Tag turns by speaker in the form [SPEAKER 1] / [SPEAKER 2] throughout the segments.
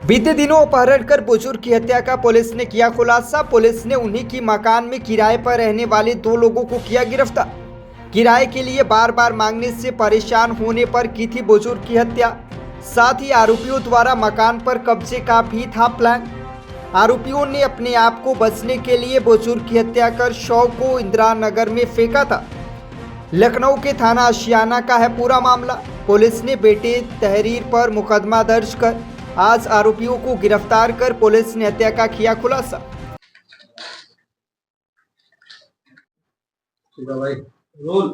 [SPEAKER 1] बीते दिनों अपहरण कर बुजुर्ग की हत्या का पुलिस ने किया खुलासा। पुलिस ने उन्हीं की मकान में किराए पर रहने वाले 2 लोगों को किया गिरफ्तार। किराए के लिए बार बार मांगने से परेशान होने पर की थी बुजुर्ग की हत्या। साथ ही आरोपियों द्वारा मकान पर कब्जे का भी था प्लान। आरोपियों ने अपने आप को बचने के लिए बुजुर्ग की हत्या कर शव को इंदिरा नगर में फेंका था। लखनऊ के थाना आशियाना का है पूरा मामला। पुलिस ने बेटे तहरीर पर मुकदमा दर्ज कर आज आरोपियों को गिरफ्तार कर पुलिस ने हत्या का किया खुलासा।
[SPEAKER 2] भाई रोल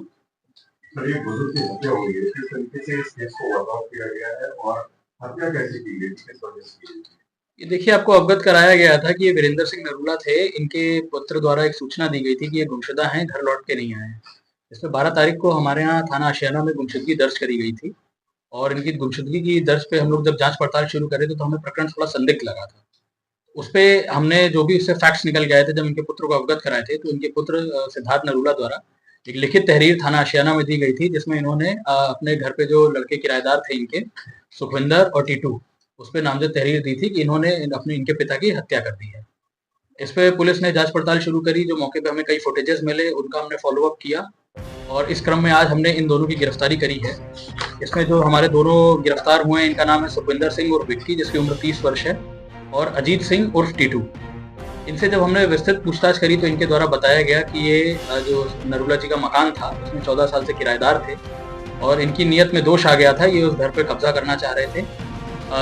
[SPEAKER 2] बुजुर्ग की हत्या हुई है, किस तरीके से इस केस को वर्कआउट किया गया है और हत्या कैसे की गई, किस वजह से की गई?
[SPEAKER 3] ये देखिए, आपको अवगत कराया गया था कि ये वीरेंद्र सिंह नरूला थे। इनके पुत्र द्वारा एक सूचना दी गई थी कि ये गुमशुदा हैं, घर लौट के नहीं आए हैं। इसमें 12 तारीख को हमारे यहाँ थाना आशियाना में गुमशुदगी दर्ज करी गई थी और इनकी गुमशुदगी की दर्ज पे हम लोग जब जांच पड़ताल शुरू करे तो हमें प्रकरण थोड़ा संदिग्ध लगा था। उस पे हमने जो भी उससे फैक्ट्स निकल गए थे, जब इनके पुत्र को अवगत कराए थे, तो इनके पुत्र सिद्धार्थ नरूला द्वारा एक लिखित तहरीर थाना आशियाना में दी गई थी, जिसमें इन्होंने अपने घर पे जो लड़के किराएदार थे इनके, सुखविंदर और टीटू, उस पे नामजद तहरीर दी थी कि इन्होंने अपने इनके पिता की हत्या कर दी है। इस पे पुलिस ने जांच पड़ताल शुरू करी। जो मौके पे हमें कई फुटेजेस मिले, उनका हमने फॉलो अप किया और इस क्रम में आज हमने इन दोनों की गिरफ्तारी करी है। इसमें जो हमारे दोनों गिरफ्तार हुए हैं, इनका नाम है सुखविंदर सिंह उर्फ विक्की, जिसकी उम्र 30 वर्ष है, और अजीत सिंह उर्फ टीटू। इनसे जब हमने विस्तृत पूछताछ करी तो इनके द्वारा बताया गया कि ये जो नरूला जी का मकान था उसमें 14 साल से किराएदार थे और इनकी नीयत में दोष आ गया था। ये उस घर पर कब्जा करना चाह रहे थे।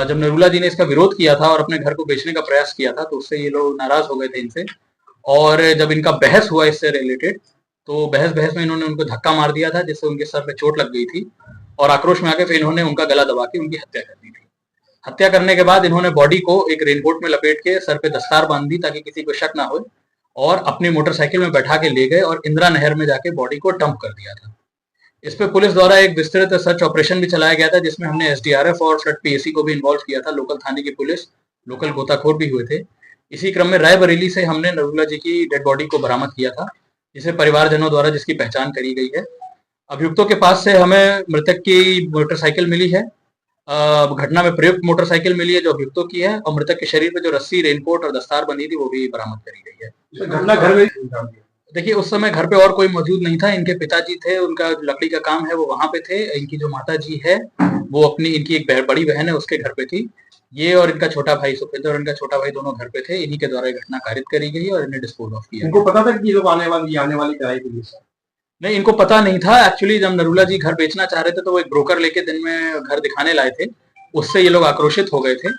[SPEAKER 3] जब नरूला जी ने इसका विरोध किया था और अपने घर को बेचने का प्रयास किया था तो उससे ये लोग नाराज हो गए थे इनसे, और जब इनका बहस हुआ इससे रिलेटेड तो बहस में इन्होंने उनको धक्का मार दिया था, जिससे उनके सर पे चोट लग गई थी और आक्रोश में आके फिर इन्होंने उनका गला दबा के उनकी हत्या कर दी थी। हत्या करने के बाद इन्होंने बॉडी को एक रेनकोट में लपेट के सर पे दस्तार बांध दी ताकि किसी को शक ना हो, और अपनी मोटरसाइकिल में बैठा के ले गए और इंदिरा नहर में जाके बॉडी को डंप कर दिया था। इस पे पुलिस द्वारा एक विस्तृत सर्च ऑपरेशन भी चलाया गया था, जिसमें हमने एसडीआरएफ और फ्लड पीएसी को भी इन्वॉल्व किया था। लोकल थाने की पुलिस, लोकल गोताखोर भी हुए थे। इसी क्रम में रायबरेली से हमने नरूला जी की डेड बॉडी को बरामद किया था, जिसे परिवारजनों द्वारा जिसकी पहचान करी गई है। अभियुक्तों के पास से हमें मृतक की मोटरसाइकिल मिली है, घटना में प्रयुक्त मोटरसाइकिल मिली है जो अभियुक्तों की है, और मृतक के शरीर पे जो रस्सी, रेनकोट और दस्तार बंधी थी वो भी बरामद करी गई है।
[SPEAKER 2] तो घटना घर में
[SPEAKER 3] देखिए, उस समय घर पे और कोई मौजूद नहीं था। इनके पिताजी थे, उनका लकड़ी का काम है वो वहां पे थे। इनकी जो माता जी है वो अपनी, इनकी एक बड़ी बहन है उसके घर पे थी। ये और इनका छोटा भाई सुखविंदर और इनका छोटा भाई दोनों घर पे थे। इन्हीं के द्वारा घटना कारित करी गई और इन्हें डिस्पोज ऑफ किया।
[SPEAKER 2] इनको पता था कि ये लोग आने वाली किराए के लिए?
[SPEAKER 3] नहीं, इनको पता नहीं था। एक्चुअली जब नरूला जी घर बेचना चाह रहे थे तो वो एक ब्रोकर लेके दिन में घर दिखाने लाए थे, उससे ये लोग आक्रोशित हो गए थे,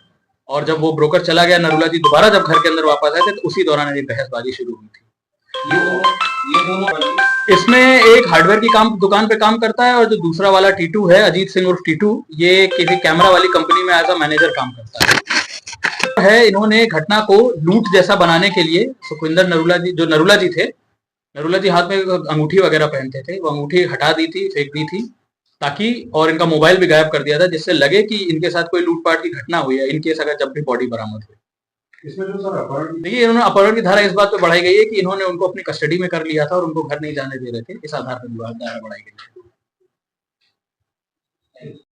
[SPEAKER 3] और जब वो ब्रोकर चला गया, नरूला जी दोबारा जब घर के अंदर वापस आए थे तो उसी दौरान ये बहसबाजी शुरू हुई थी। ये दोनों, इसमें एक हार्डवेयर की दुकान पे काम करता है, और जो दूसरा वाला टीटू है, अजीत सिंह उर्फ टीटू, ये किसी कैमरा वाली कंपनी में एज अ मैनेजर काम करता है। इन्होंने घटना को लूट जैसा बनाने के लिए सुखविंदर नरूला जी, जो नरूला जी थे, नरूला जी हाथ में अंगूठी वगैरह पहनते थे, वो अंगूठी हटा दी थी, फेंक दी थी ताकि, और इनका मोबाइल भी गायब कर दिया था, जिससे लगे कि इनके साथ कोई लूटपाट की घटना हुई है इनकेस अगर जब भी बॉडी बरामद हुई।
[SPEAKER 2] इसमें जो सर अपहरण,
[SPEAKER 3] देखिए, इन्होंने अपहरण की धारा इस बात पे बढ़ाई गई है कि इन्होंने उनको अपनी कस्टडी में कर लिया था और उनको घर नहीं जाने दे रहे थे। इस आधार पर धारा बढ़ाई गई है।